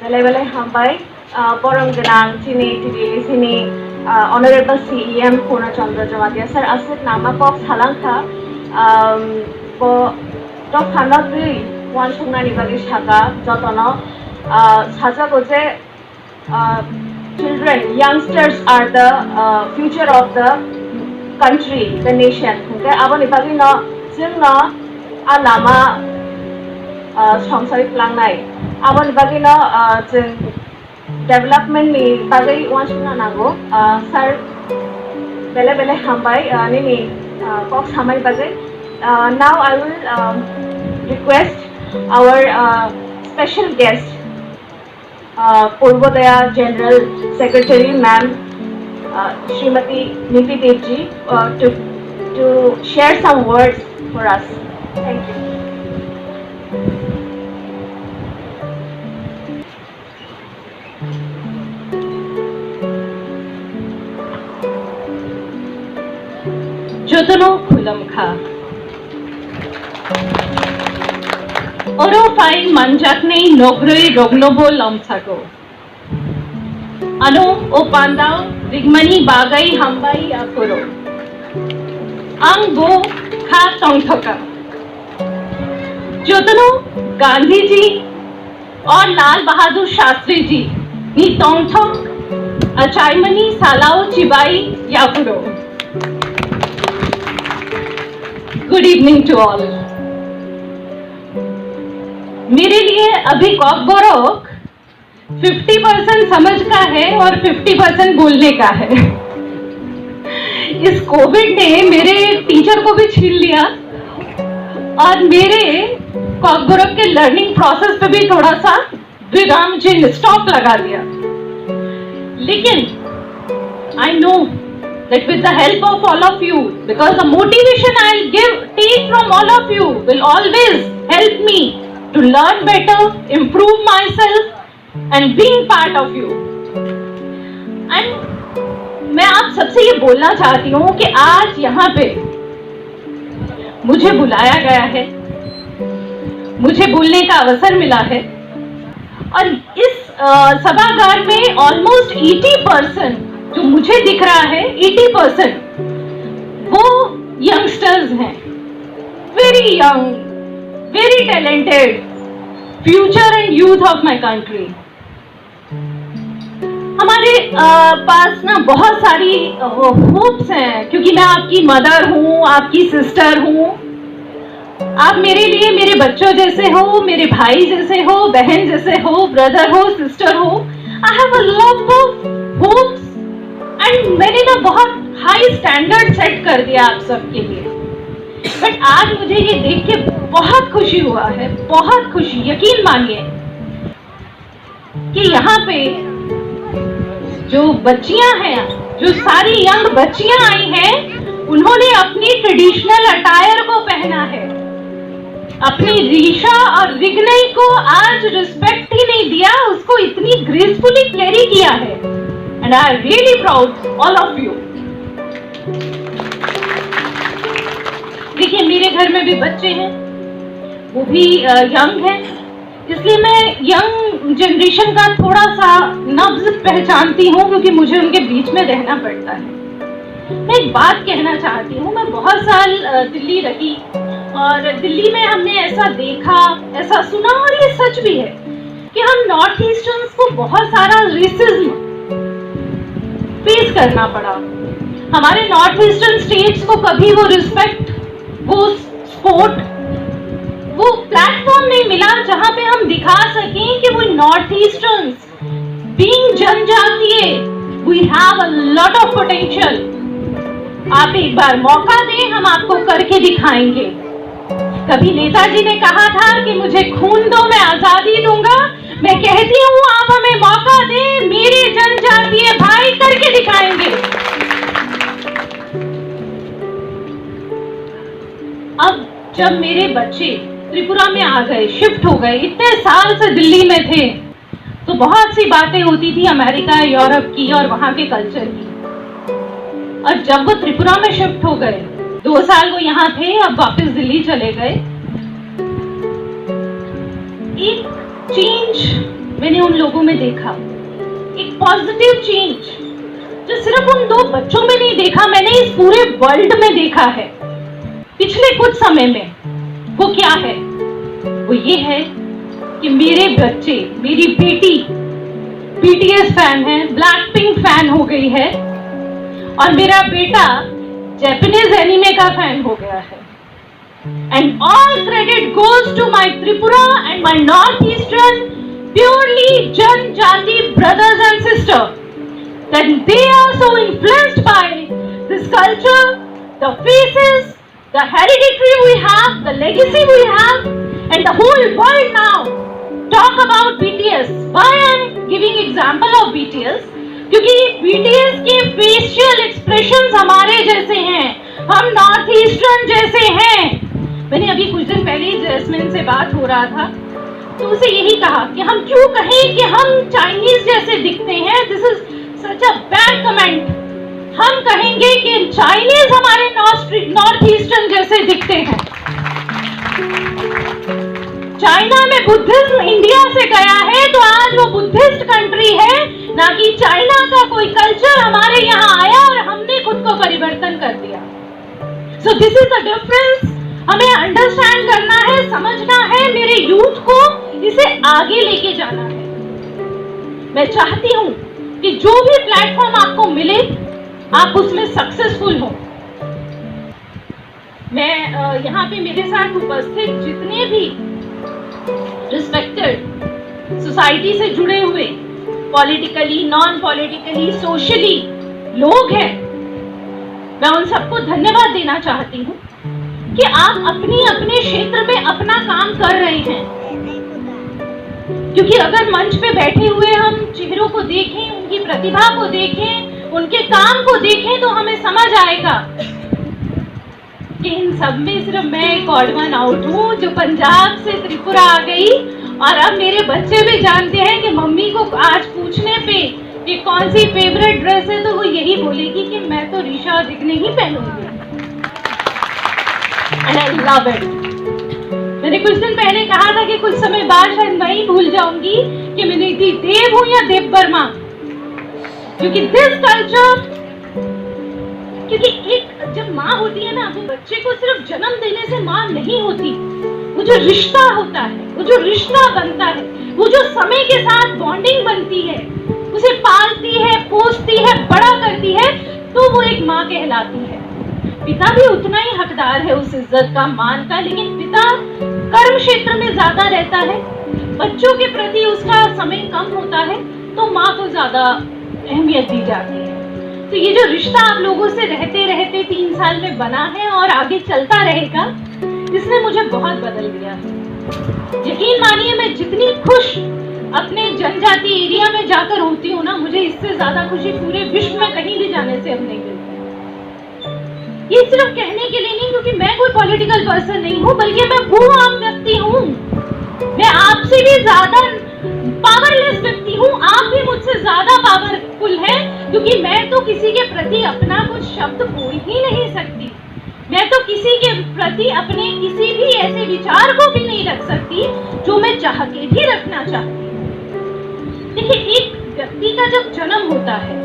Bele hambai borong genang sini tidi sini Honorable CEM Purna Chandra Jamatia Sir Asit nama kok salangka bo dok thanok dui wan sungna ni bagi shaka jotono saja goje children youngsters are the future of the country the nation okay abo ni bagi no jeng no alama samsari plangnai abo ni bagi no jeng development ni bagai wan sungna nago sir bele hambai nini kok samai bagai now I will request our special guest Purvodaya General Secretary Ma'am Srimati Niti Devji to share some words for us. Thank you. Jotono Kulamkha Oro fai manjaknei nogroi rognobo lomsago Ano opandao rigmani bagai hambai akoro Ang bo kha tongthoka Jotono Gandhi ji और Lal Bahadur Shastri ji ni tongthok achaimani salao chibai yakuro Good evening to all. मेरे लिए अभी कॉकबोरोक 50% समझ का है और 50% बोलने का है इस कोविड ने मेरे टीचर को भी छीन लिया और मेरे कॉकबोरोक के लर्निंग प्रोसेस पे भी थोड़ा सा विराम चिन्ह स्टॉप लगा दिया लेकिन I know that with the help of all of you, because the motivation I'll take from all of you will always help me to learn better, improve myself and being part of you. And मैं आप सबसे ये बोलना चाहती हूँ कि आज यहाँ पे मुझे बुलाया गया है, मुझे बोलने का अवसर मिला है और इस सभागार में ऑलमोस्ट 80% जो मुझे दिख रहा है 80% वो यंगस्टर्स हैं very young very talented future and youth of my country हमारे पास ना बहुत सारी होप्स हैं क्योंकि मैं आपकी मदर हूँ आपकी सिस्टर हूँ आप मेरे लिए मेरे बच्चों जैसे हो मेरे भाई जैसे हो बहन जैसे हो ब्रदर हो सिस्टर हो I have a lot of hopes and मैंने ना बहुत हाई स्टैंडर्ड सेट कर दिया आप सबके लिए बट आज मुझे ये देख के बहुत खुशी हुआ है बहुत खुशी यकीन मानिए कि यहाँ पे जो बच्चियां हैं जो सारी यंग बच्चियां आई हैं उन्होंने अपनी ट्रेडिशनल अटायर को पहना है अपनी रीशा और रिगनई को आज रिस्पेक्ट ही नहीं दिया उसको इतनी ग्रेसफुली कैरी किया है and I am really proud all of you. देखिए मेरे घर में भी बच्चे हैं वो भी यंग हैं इसलिए मैं यंग जनरेशन का थोड़ा सा नब्ज पहचानती हूँ क्योंकि मुझे उनके बीच में रहना पड़ता है मैं एक बात कहना चाहती हूँ मैं बहुत साल दिल्ली रही और दिल्ली में हमने ऐसा देखा ऐसा सुना और ये सच भी है कि हम नॉर्थ ईस्टर्न्स को बहुत सारा रेसिज्म फेस करना पड़ा हमारे नॉर्थ ईस्टर्न स्टेट्स को कभी वो रिस्पेक्ट वो सपोर्ट वो प्लेटफॉर्म नहीं मिला जहां पे हम दिखा सकें कि वो नॉर्थ ईस्टर्न्स बीइंग जनजातीय we have a lot of potential आप एक बार मौका दें हम आपको करके दिखाएंगे कभी नेताजी ने कहा था कि मुझे खून दो मैं आजादी दूंगा मैं कहती हूँ आप हमें मौका दें मेरे जनजातीय भाई करके दिखाएंगे अब जब मेरे बच्चे त्रिपुरा में आ गए शिफ्ट हो गए इतने साल से दिल्ली में थे तो बहुत सी बातें होती थी अमेरिका यूरोप की और वहां के कल्चर की और जब वो त्रिपुरा में शिफ्ट हो गए 2 साल वो यहाँ थे अब वापस दिल्ली चले गए एक चेंज मैंने उन लोगों में देखा एक पॉजिटिव चेंज जो सिर्फ उन 2 बच्चों में नहीं देखा, मैंने इस पूरे वर्ल्ड में देखा है पिछले कुछ समय में। वो क्या है? वो ये है कि मेरे बच्चे, मेरी बेटी BTS फैन है, ब्लैकपिंक फैन हो गई है, और मेरा बेटा जापानीज एनिमे का फैन हो गया है। And all credit goes to my Tripura and my northeastern purely Janjati brothers and sisters, that they are so influenced by this culture, the faces, the hereditary we have, the legacy we have, and the whole world now talk about BTS. Why I am giving example of BTS? क्योंकि BTS के facial expressions हमारे जैसे हैं, हम north eastern जैसे हैं। मैंने अभी कुछ दिन पहले जैस्मिन से बात हो रहा था, तो उसे यही कहा कि हम क्यों कहें कि हम चाइनीज जैसे दिखते हैं। This is such a bad comment. हम कहेंगे कि चाइनीज हमारे नॉर्थ ईस्टर्न जैसे दिखते हैं। चाइना में बुद्धिज्म इंडिया से गया है तो आज वो बुद्धिस्ट कंट्री है, ना कि चाइना का कोई कल्चर हमारे यहाँ आया और हमने खुद को परिवर्तन कर दिया। So this is the difference. हमें अंडरस्टैंड करना है, समझना है, मेरे यूथ को इसे आगे लेके जाना है। मैं चाहती हूँ कि जो भी प्लेटफॉर्म आपको मिले आप उसमें सक्सेसफुल हो। मैं यहाँ पे मेरे साथ उपस्थित जितने भी रिस्पेक्टेड सोसाइटी से जुड़े हुए पॉलिटिकली, नॉन पॉलिटिकली, सोशली लोग हैं, मैं उन सबको धन्यवाद देना चाहती हूँ कि आप अपनी अपने क्षेत्र में अपना काम कर रहे हैं। क्योंकि अगर मंच पे बैठे हुए हम चेहरों को देखें, उनकी प्रतिभा को देखें, उनके काम को देखें, तो हमें समझ आएगा कि इन सब में सिर्फ मैं एक ऑड वन आउट हूँ जो पंजाब से त्रिपुरा आ गई। और अब मेरे बच्चे भी जानते हैं कि मम्मी को आज पूछने पे कि कौन सी फेवरेट ड्रेस है, तो वो यही बोलेगी कि मैं तो ऋषा और दिग्ने ही पहनूंगी। And I love it. मैंने कुछ दिन पहले कहा था कि कुछ समय बाद शायद मैं ही भूल जाऊंगी कि मैं नीति देव हूं या देव वर्मा, क्योंकि दिस कल्चर, क्योंकि एक जब माँ होती है ना, वो बच्चे को सिर्फ जन्म देने से माँ नहीं होती। वो जो रिश्ता होता है, वो जो रिश्ता बनता है, वो जो समय के साथ बॉन्डिंग बनती है, उसे पालती है, पोसती है, बड़ा करती है, तो वो एक माँ कहलाती है। पिता भी उतना ही हकदार है उस इज्जत का, मान का, लेकिन पिता कर्म क्षेत्र में ज्यादा रहता है, बच्चों के प्रति उसका समय कम होता है, तो माँ को ज्यादा अहमियत दी जाती है। तो ये जो रिश्ता आप लोगों से रहते रहते 3 साल में बना है और आगे चलता रहेगा, इसने मुझे बहुत बदल दिया है। यकीन मानिए, मैं जितनी खुश अपने जनजाति एरिया में जाकर होती हूँ ना, मुझे इससे ज्यादा खुशी पूरे विश्व में कहीं भी जाने से अब नहीं मिलती। ये सिर्फ कहने के लिए नहीं, क्योंकि मैं कोई पॉलिटिकल पर्सन नहीं हूँ, बल्कि मैं वो आम व्यक्ति हूँ। मैं आपसे भी ज्यादा पावरलेस व्यक्ति हूँ, आप भी मुझसे ज्यादा पावरफुल हैं, क्योंकि मैं तो किसी के प्रति अपना कुछ शब्द बोल ही नहीं सकती। मैं तो किसी के प्रति अपने किसी भी ऐसे विचार को भी नहीं रख सकती जो मैं चाह के भी रखना चाहती हूँ। देखिए, एक व्यक्ति का जब जन्म होता है,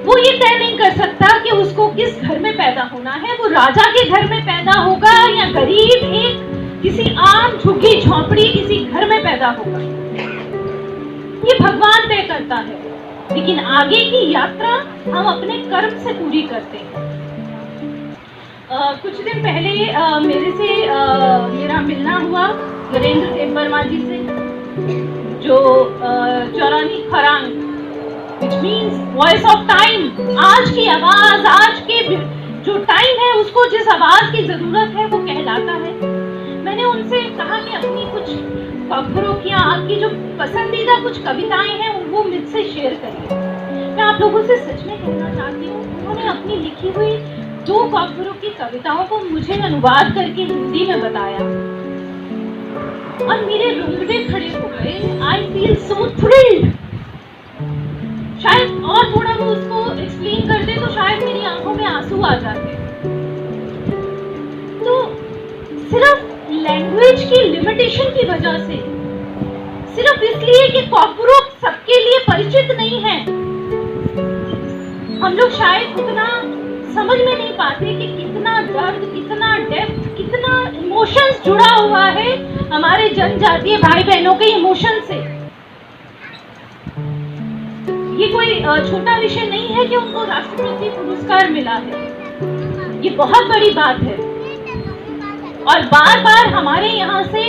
वो ये तय नहीं कर सकता कि उसको किस घर में पैदा होना है। वो राजा के घर में पैदा होगा या गरीब एक किसी आम झुग्गी झोंपड़ी किसी घर में पैदा होगा, ये भगवान तय करता है। लेकिन आगे की यात्रा हम अपने कर्म से पूरी करते हैं। कुछ दिन पहले मेरा मिलना हुआ नरेंद्र देव वर्मा जी से, जो चौरानी खरांग, which means voice of time, आज की आवाज, आज के जो टाइम है उसको जिस आवाज की जरूरत है वो कहलाता है। मैंने उनसे कहा कि अपनी कुछ खबरों की, आपकी जो पसंदीदा कुछ कविताएं हैं वो मुझसे शेयर करिए। मैं आप लोगों से सच में कहना चाहती हूँ, उन्होंने अपनी लिखी हुई 2 खबरों की कविताओं को मुझे अनुवाद करके हिंदी में बताया और मेरे रोंगटे खड़े हो गए। I feel so thrilled. शायद और थोड़ा वो उसको एक्सप्लेन कर दे तो शायद मेरी आंखों में आंसू आ जाते। तो सिर्फ लैंग्वेज की लिमिटेशन की वजह से सिर्फ इसलिए कि कॉकरोच सबके लिए परिचित नहीं है। हम लोग शायद उतना समझ में नहीं पाते कि कितना दर्द, कितना डेप्थ, कितना इमोशंस जुड़ा हुआ है हमारे जनजातीय भाई बहनों के इमोशन से। ये कोई छोटा विषय नहीं है कि उनको राष्ट्रपति पुरस्कार मिला है, ये बहुत बड़ी बात है। और बार बार हमारे यहाँ से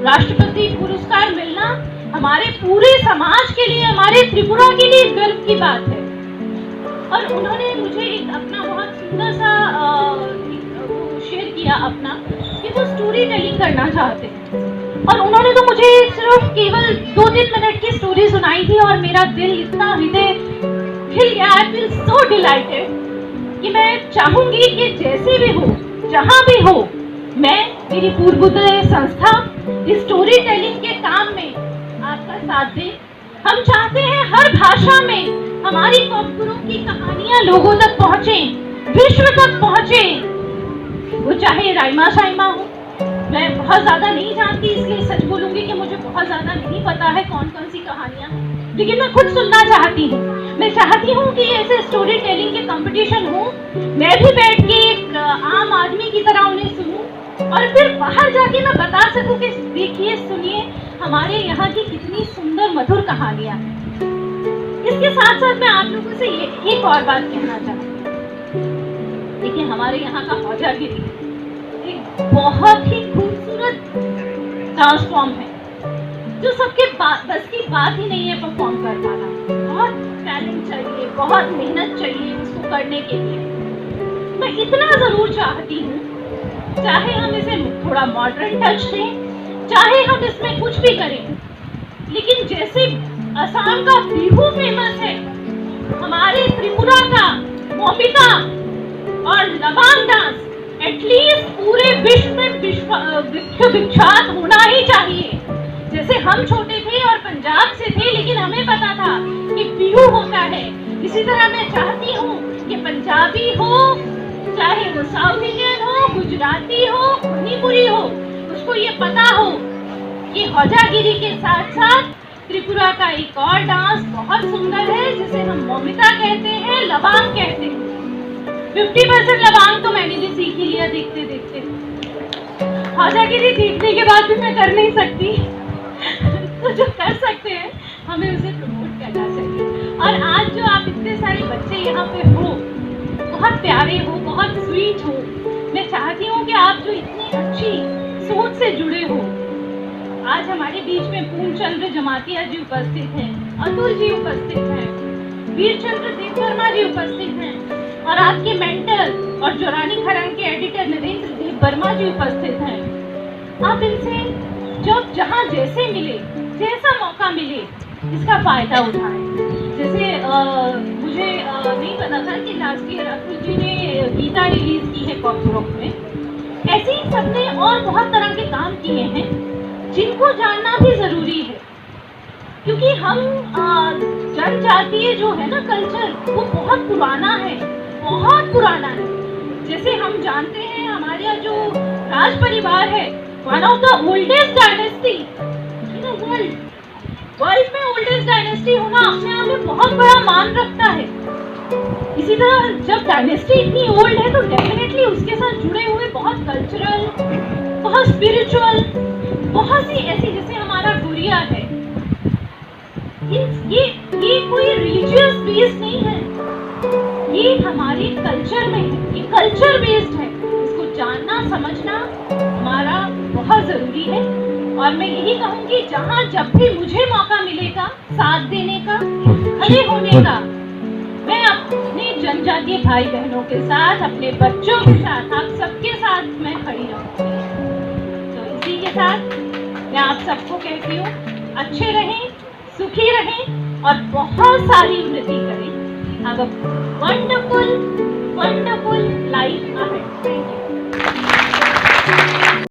राष्ट्रपति पुरस्कार मिलना हमारे पूरे समाज के लिए, हमारे त्रिपुरा के लिए गर्व की बात है। और उन्होंने मुझे एक अपना बहुत सुंदर सा शेयर किया अपना, कि वो स्टोरी टेलिंग करना चाहते हैं। और उन्होंने तो मुझे सिर्फ केवल 2-3 मिनट की स्टोरी सुनाई थी और मेरा दिल इतना हृदय खिल गया। आई फील सो डिलाइटेड कि मैं चाहूंगी कि जैसे भी हो, जहां भी हो, मैं, मेरी पूर्वोदय संस्था इस स्टोरी टेलिंग के काम में आपका साथ दे। हम चाहते हैं हर भाषा में हमारी कॉकरोच की कहानियां लोगों तक पहुंचे, विश्व तक पहुंचे, वो चाहे राइमा शाइमा हो। मैं बहुत ज्यादा नहीं जानती, इसलिए सच बोलूंगी कि मुझे बहुत ज्यादा नहीं पता है कौन कौन सी कहानियां, लेकिन मैं खुद सुनना चाहती हूँ। मैं चाहती हूँ कि ऐसे स्टोरी टेलिंग के कंपटीशन हो, मैं भी बैठ के एक आम आदमी की तरह उन्हें सुनूं और फिर बाहर जाके मैं बता सकूं कि देखिए, सुनिए, हमारे यहाँ की कितनी सुंदर मधुर कहानियां हैं। इसके साथ साथ मैं आप लोगों से एक और बात कहना चाहती हूँ। देखिए, हमारे यहाँ का हौजागिरी एक बहुत ही खूबसूरत डांस फॉर्म है, जो सबके बस की बात ही नहीं है परफॉर्म कर पाना। बहुत टैलेंट चाहिए, बहुत मेहनत चाहिए इसको करने के लिए। मैं इतना जरूर चाहती हूँ, चाहे हम इसे थोड़ा मॉडर्न टच दें, चाहे हम इसमें कुछ भी करें, लेकिन जैसे असम का बिहू फेमस है, हमारे त्रिपुरा का मोमिता और लबांग डांस एटलीस्ट पूरे विश्व में विख्यात होना ही चाहिए। जैसे हम छोटे थे और पंजाब से थे, लेकिन हमें पता था कि बिहू होता है, इसी तरह मैं चाहती हूँ कि पंजाबी हो, चाहे वो साउथ इंडियन हो, गुजराती हो, मणिपुरी हो, उसको ये पता हो कि हौजागिरी के साथ साथ त्रिपुरा का एक और डांस बहुत सुंदर है, जिसे हम मोमिता कहते हैं, लबांग कहते हैं। 50% लबांग तो मैंने भी सीख ही लिया देखते देखते। हौजागिरी सीखने के बाद भी मैं कर नहीं सकती तो जो कर सकते हैं हमें उसे प्रमोट करना चाहिए। और आज जो आप इतने सारे बच्चे यहाँ पे हो, बहुत प्यारे हो, बहुत स्वीट हो, मैं चाहती हूँ कि आप जो इतनी अच्छी सोच से जुड़े हो, आज हमारे बीच में पूर्णचंद्र जमातिया जी उपस्थित हैं, अतुल जी उपस्थित हैं, वीरचंद्र देववर्मा जी उपस्थित हैं, और आपके मेंटर और जोरानी खरंग के एडिटर नरेंद्र देव वर्मा जी उपस्थित हैं। आप इनसे जब जहाँ जैसे मिले, जैसा मौका मिले, इसका फायदा उठाएं। जैसे मुझे नहीं पता था कि लास्ट ईयर अतुल जी ने गीता रिलीज की है कॉकरोच में। ऐसे ही सबने और बहुत तरह के काम किए हैं जिनको जानना भी जरूरी है, क्योंकि हम जनजातीय जो है ना कल्चर, वो बहुत पुराना है, बहुत पुराना है। जैसे हम जानते हैं, हमारे यहाँ जो राज परिवार है, one of the oldest dynasty in the world में ओल्डेस्ट डायनेस्टी होना अपने आप में बहुत बड़ा मान रखता है। इसी तरह जब डायनेस्टी इतनी ओल्ड है तो डेफिनेटली उसके साथ जुड़े हुए बहुत कल्चरल, बहुत स्पिरिचुअल, बहुत सी ऐसी, जैसे हमारा गुड़िया है, ये कोई रिलीजियस बेस्ड नहीं है, ये हमारे कल्चर में है, ये कल्चर बेस्ड है। इसको जानना समझना हमारा बहुत जरूरी है। और मैं यही कहूँगी, जहाँ जब भी मुझे मौका मिलेगा साथ देने का, खड़े होने का, मैं अपने जनजातीय भाई बहनों के साथ, अपने बच्चों के साथ, आप सबके साथ मैं खड़ी रहूँगी। तो इसी के साथ मैं आप सबको कहती हूँ, अच्छे रहें, सुखी रहें और बहुत सारी उन्नति करें। Have a wonderful life ahead. Thank you.